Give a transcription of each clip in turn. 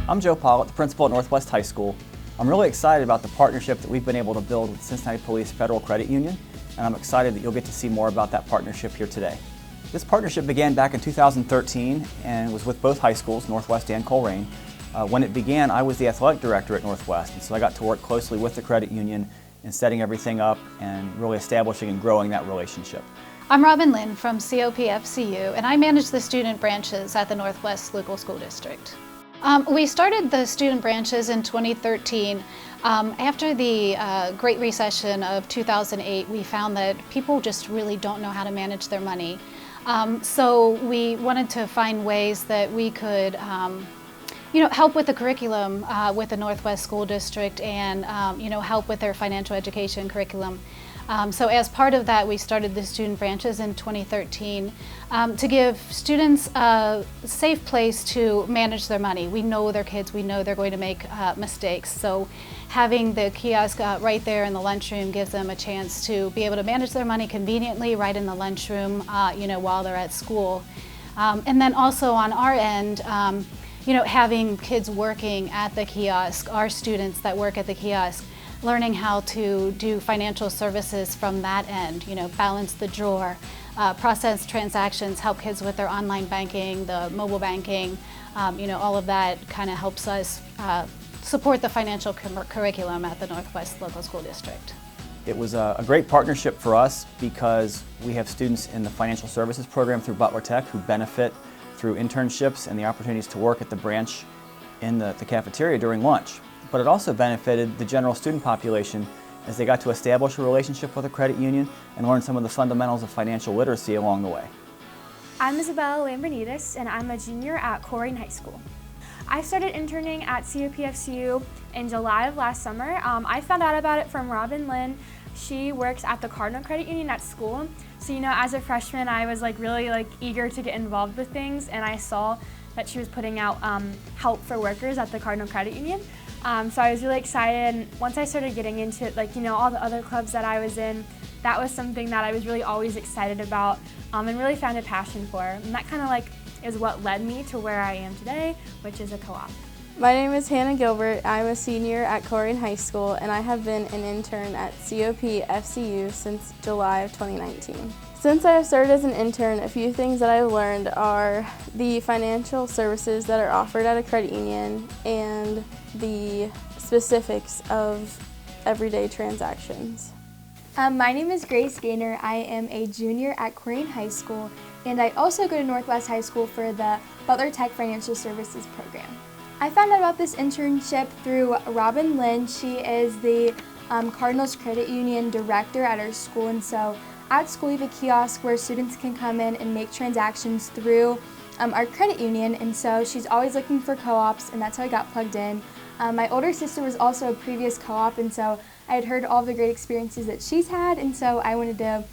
I'm Joe Pollitt, the principal at Northwest High School. I'm really excited about the partnership that we've been able to build with Cincinnati Police Federal Credit Union, and I'm excited that you'll get to see more about that partnership here today. This partnership began back in 2013 and was with both high schools, Northwest and Colerain. When it began, I was the athletic director at Northwest, and so I got to work closely with the credit union in setting everything up and really establishing and growing that relationship. I'm Robin Lynn from COPFCU, and I manage the student branches at the Northwest Local School District. We started the student branches in 2013. After the Great Recession of 2008, we found that people just really don't know how to manage their money. So we wanted to find ways that we could help with the curriculum with the Northwest School District and help with their financial education curriculum. So as part of that, we started the student branches in 2013 to give students a safe place to manage their money. We know they're kids, we know they're going to make mistakes. So having the kiosk right there in the lunchroom gives them a chance to be able to manage their money conveniently right in the lunchroom while they're at school. And then also on our end, having kids working at the kiosk, our students that work at the kiosk, learning how to do financial services from that end, balance the drawer, process transactions, help kids with their online banking, the mobile banking, all of that kind of helps us support the financial curriculum at the Northwest Local School District. It was a great partnership for us because we have students in the financial services program through Butler Tech who benefit through internships and the opportunities to work at the branch in the cafeteria during lunch. But it also benefited the general student population as they got to establish a relationship with a credit union and learn some of the fundamentals of financial literacy along the way. I'm Isabella Lambrinides, and I'm a junior at Colerain High School. I started interning at COPFCU in July of last summer. I found out about it from Robin Lynn. She works at the Cardinal Credit Union at school. So as a freshman, I was really eager to get involved with things, and I saw that she was putting out help for workers at the Cardinal Credit Union. So I was really excited, and once I started getting into it, all the other clubs that I was in, that was something that I was really always excited about and really found a passion for. And that kind of is what led me to where I am today, which is a co-op. My name is Hannah Gilbert. I'm a senior at Colerain High School, and I have been an intern at COPFCU since July of 2019. Since I have started as an intern, a few things that I've learned are the financial services that are offered at a credit union and the specifics of everyday transactions. My name is Grace Gaynor. I am a junior at Colerain High School, and I also go to Northwest High School for the Butler Tech Financial Services program. I found out about this internship through Robin Lynn. She is the Cardinals Credit Union director at our school, and so at school we have a kiosk where students can come in and make transactions through our credit union, and so she's always looking for co-ops, and that's how I got plugged in. My older sister was also a previous co-op, and so I had heard all the great experiences that she's had, and so I wanted to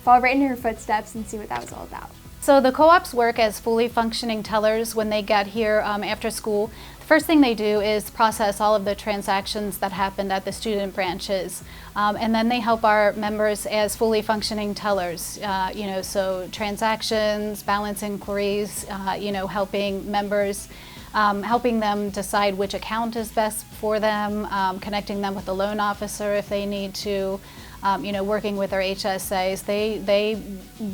fall right into her footsteps and see what that was all about. So the co-ops work as fully functioning tellers when they get here after school. The first thing they do is process all of the transactions that happened at the student branches, and then they help our members as fully functioning tellers. So transactions, balance inquiries, helping members, helping them decide which account is best for them, connecting them with the loan officer if they need to. Working with our HSAs, they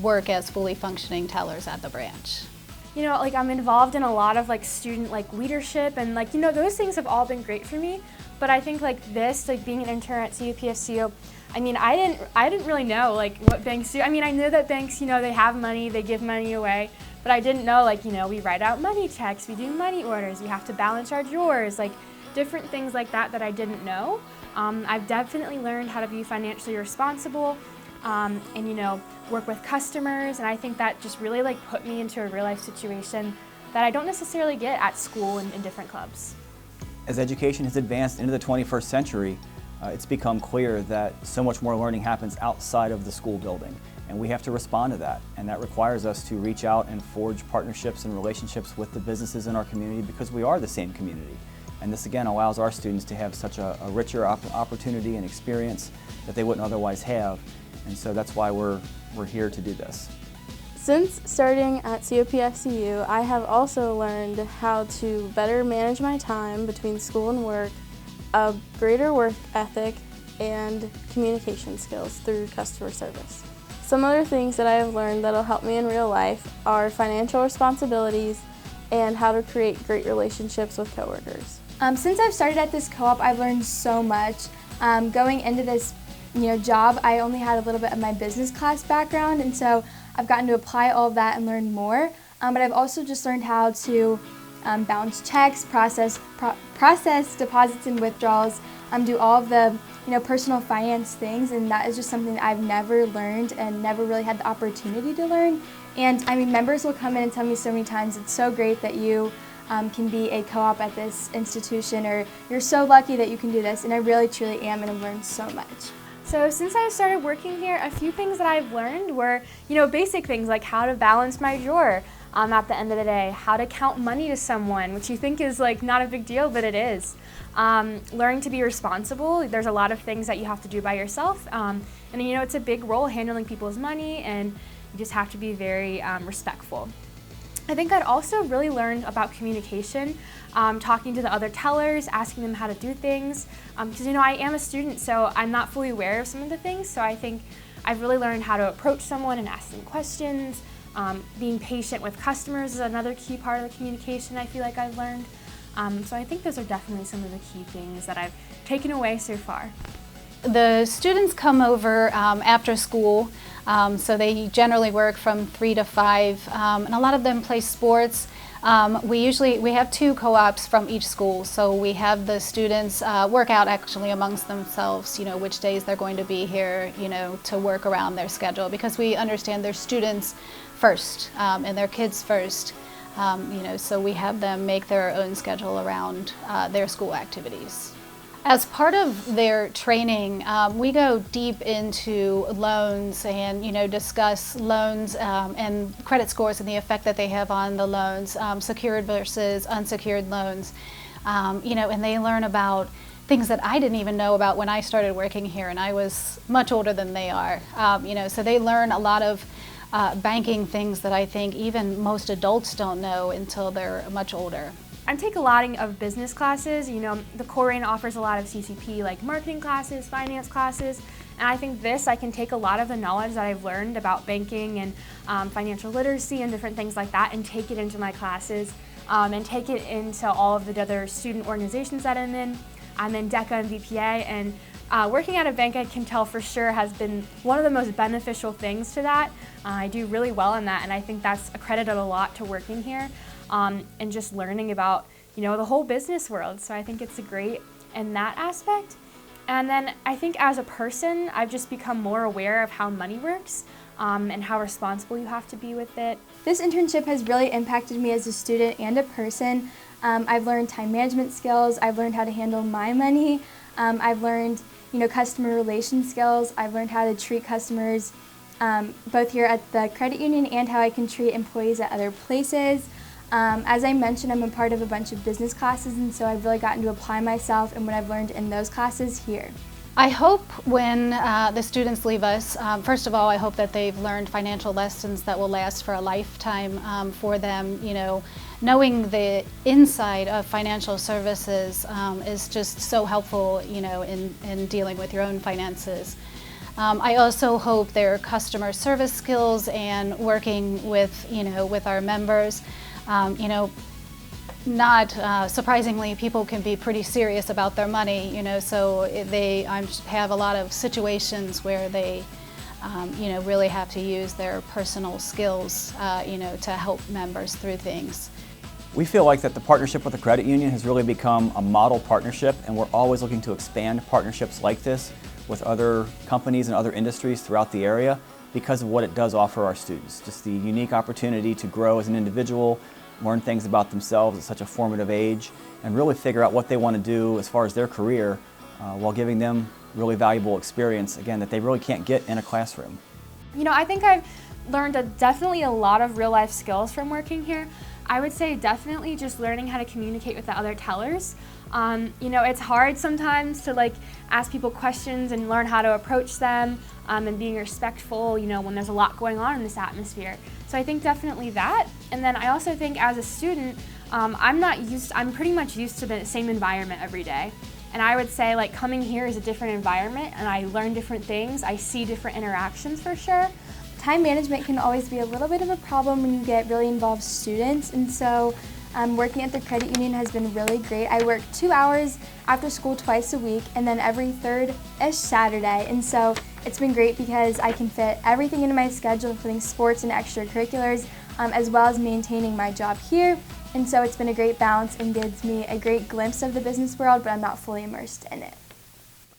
work as fully functioning tellers at the branch. I'm involved in a lot of student leadership, and those things have all been great for me. But I think this, being an intern at COPFCU, I didn't really know what banks do. I know that banks, they have money, they give money away, but I didn't know we write out money checks, we do money orders, we have to balance our drawers, different things like that I didn't know. I've definitely learned how to be financially responsible and work with customers, and I think that just really put me into a real life situation that I don't necessarily get at school and in different clubs. As education has advanced into the 21st century, it's become clear that so much more learning happens outside of the school building, and we have to respond to that, and that requires us to reach out and forge partnerships and relationships with the businesses in our community because we are the same community. And this again allows our students to have such a richer opportunity and experience that they wouldn't otherwise have, and so that's why we're here to do this. Since starting at COPFCU, I have also learned how to better manage my time between school and work, a greater work ethic, and communication skills through customer service. Some other things that I have learned that will help me in real life are financial responsibilities and how to create great relationships with coworkers. Since I've started at this co-op, I've learned so much. Going into this job, I only had a little bit of my business class background, and so I've gotten to apply all of that and learn more. But I've also just learned how to balance checks, process deposits and withdrawals, do all of the personal finance things, and that is just something that I've never learned and never really had the opportunity to learn. And members will come in and tell me so many times, it's so great that you can be a co-op at this institution, or you're so lucky that you can do this, and I really truly am, and I've learned so much. So since I started working here, a few things that I've learned were, basic things like how to balance my drawer at the end of the day, how to count money to someone, which you think is not a big deal, but it is. Learning to be responsible. There's a lot of things that you have to do by yourself, and it's a big role handling people's money, and you just have to be very respectful. I think I'd also really learned about communication, talking to the other tellers, asking them how to do things, because I am a student, so I'm not fully aware of some of the things, so I think I've really learned how to approach someone and ask them questions. Being patient with customers is another key part of the communication I feel like I've learned. So I think those are definitely some of the key things that I've taken away so far. The students come over after school, so they generally work from 3 to 5, and a lot of them play sports. We have 2 co-ops from each school, so we have the students work out actually amongst themselves, which days they're going to be here, to work around their schedule, because we understand their students first and their kids first, so we have them make their own schedule around their school activities. As part of their training, we go deep into loans and discuss loans and credit scores and the effect that they have on the loans, secured versus unsecured loans, and they learn about things that I didn't even know about when I started working here, and I was much older than they are. So they learn a lot of banking things that I think even most adults don't know until they're much older. I take a lot of business classes. The Corrine offers a lot of CCP, like marketing classes, finance classes, and I think I can take a lot of the knowledge that I've learned about banking and financial literacy and different things like that, and take it into my classes, and take it into all of the other student organizations that I'm in. I'm in DECA and VPA, and working at a bank, I can tell for sure, has been one of the most beneficial things to that. I do really well in that, and I think that's accredited a lot to working here. And just learning about, the whole business world. So I think it's great in that aspect. And then I think as a person, I've just become more aware of how money works, and how responsible you have to be with it. This internship has really impacted me as a student and a person. I've learned time management skills. I've learned how to handle my money. I've learned, customer relation skills. I've learned how to treat customers, both here at the credit union and how I can treat employees at other places. As I mentioned, I'm a part of a bunch of business classes, and so I've really gotten to apply myself and what I've learned in those classes here. I hope when the students leave us, first of all, I hope that they've learned financial lessons that will last for a lifetime for them. Knowing the inside of financial services is just so helpful, in dealing with your own finances. I also hope their customer service skills and working with, with our members. Not surprisingly, people can be pretty serious about their money, so they have a lot of situations where they, really have to use their personal skills, to help members through things. We feel like that the partnership with the credit union has really become a model partnership, and we're always looking to expand partnerships like this with other companies and other industries throughout the area because of what it does offer our students. Just the unique opportunity to grow as an individual, learn things about themselves at such a formative age, and really figure out what they want to do as far as their career while giving them really valuable experience, again, that they really can't get in a classroom. I think I've learned definitely a lot of real life skills from working here. I would say definitely just learning how to communicate with the other tellers. It's hard sometimes to ask people questions and learn how to approach them, and being respectful, when there's a lot going on in this atmosphere. So I think definitely that. And then I also think as a student, I'm pretty much used to the same environment every day. And I would say like coming here is a different environment and I learn different things. I see different interactions for sure. Time management can always be a little bit of a problem when you get really involved students, and so working at the credit union has been really great. I work 2 hours after school twice a week and then every third-ish Saturday, and so it's been great because I can fit everything into my schedule, including sports and extracurriculars, as well as maintaining my job here. And so it's been a great balance and gives me a great glimpse of the business world, but I'm not fully immersed in it.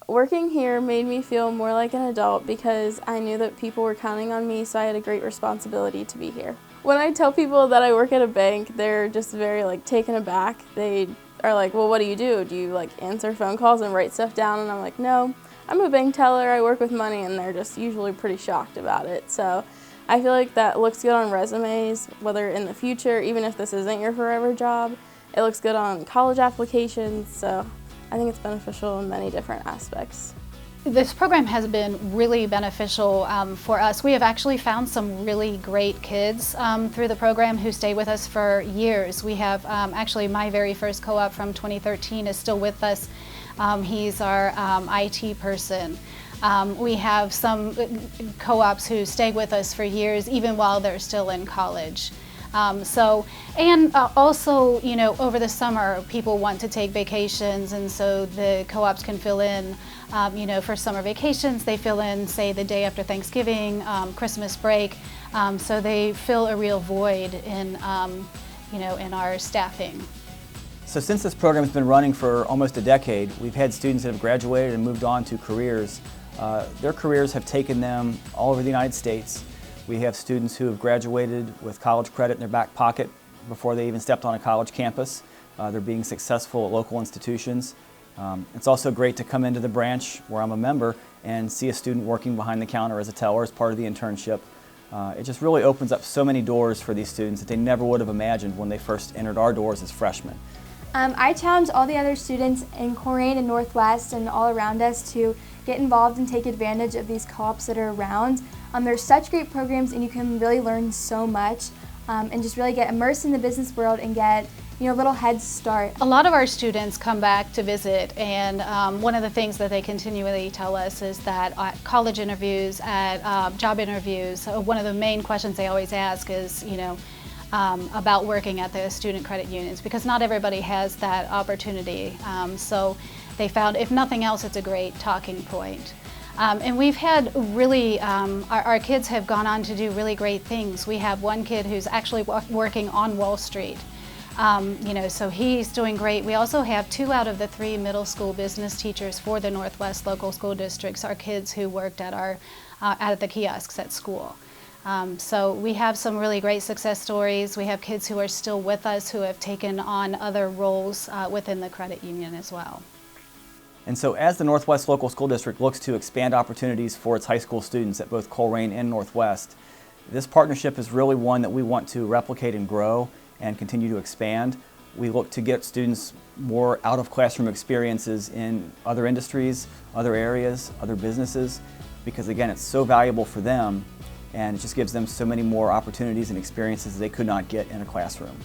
Working here made me feel more like an adult because I knew that people were counting on me, so I had a great responsibility to be here. When I tell people that I work at a bank, they're just very taken aback. They are like, well, what do? Do you answer phone calls and write stuff down? And I'm like, no, I'm a bank teller, I work with money, and they're just usually pretty shocked about it. So I feel like that looks good on resumes, whether in the future, even if this isn't your forever job. It looks good on college applications, so I think it's beneficial in many different aspects. This program has been really beneficial for us. We have actually found some really great kids through the program who stay with us for years. We have actually my very first co-op from 2013 is still with us. He's our IT person. We have some co-ops who stay with us for years even while they're still in college. Also, over the summer, people want to take vacations, and so the co-ops can fill in, for summer vacations. They fill in, say, the day after Thanksgiving, Christmas break, so they fill a real void in our staffing. So since this program has been running for almost a decade, we've had students that have graduated and moved on to careers. Their careers have taken them all over the United States. We have students who have graduated with college credit in their back pocket before they even stepped on a college campus. They're being successful at local institutions. It's also great to come into the branch where I'm a member and see a student working behind the counter as a teller as part of the internship. It just really opens up so many doors for these students that they never would have imagined when they first entered our doors as freshmen. I challenge all the other students in Colerain and Northwest and all around us to get involved and take advantage of these co-ops that are around. There's such great programs and you can really learn so much and just really get immersed in the business world and get a little head start. A lot of our students come back to visit, and one of the things that they continually tell us is that at college interviews, at job interviews, one of the main questions they always ask is, about working at the student credit unions, because not everybody has that opportunity. So they found, if nothing else, it's a great talking point. And we've had really, our kids have gone on to do really great things. We have one kid who's actually working on Wall Street. So he's doing great. We also have 2 out of the 3 middle school business teachers for the Northwest local school districts are kids who worked at at the kiosks at school. So we have some really great success stories. We have kids who are still with us who have taken on other roles within the credit union as well. And so as the Northwest Local School District looks to expand opportunities for its high school students at both Colerain and Northwest, this partnership is really one that we want to replicate and grow and continue to expand. We look to get students more out-of-classroom experiences in other industries, other areas, other businesses, because again, it's so valuable for them and it just gives them so many more opportunities and experiences they could not get in a classroom.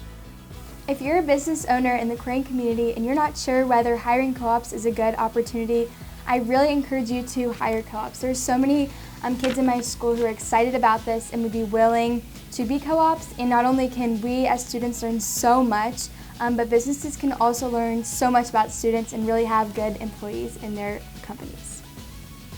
If you're a business owner in the Colerain community and you're not sure whether hiring co-ops is a good opportunity, I really encourage you to hire co-ops. There's so many kids in my school who are excited about this and would be willing to be co-ops, and not only can we as students learn so much, but businesses can also learn so much about students and really have good employees in their companies.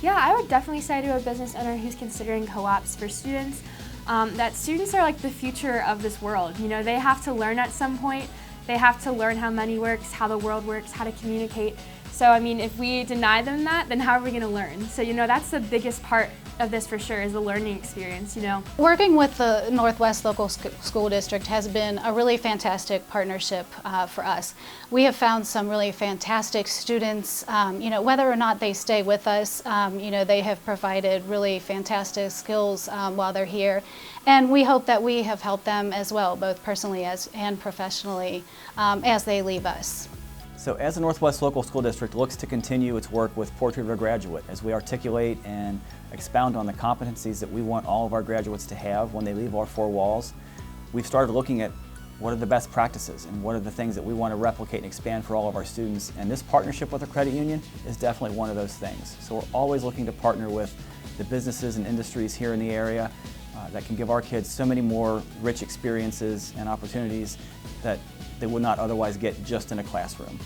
Yeah, I would definitely say to a business owner who's considering co-ops for students, that students are like the future of this world. They have to learn at some point. They have to learn how money works, how the world works, how to communicate. So, if we deny them that, then how are we going to learn? So, that's the biggest part of this for sure, is the learning experience, Working with the Northwest Local School District has been a really fantastic partnership for us. We have found some really fantastic students, whether or not they stay with us, they have provided really fantastic skills while they're here. And we hope that we have helped them as well, both personally and professionally, as they leave us. So as the Northwest Local School District looks to continue its work with Portrait of a Graduate, as we articulate and expound on the competencies that we want all of our graduates to have when they leave our four walls, we've started looking at what are the best practices and what are the things that we want to replicate and expand for all of our students. And this partnership with a credit union is definitely one of those things. So we're always looking to partner with the businesses and industries here in the area that can give our kids so many more rich experiences and opportunities that they would not otherwise get just in a classroom.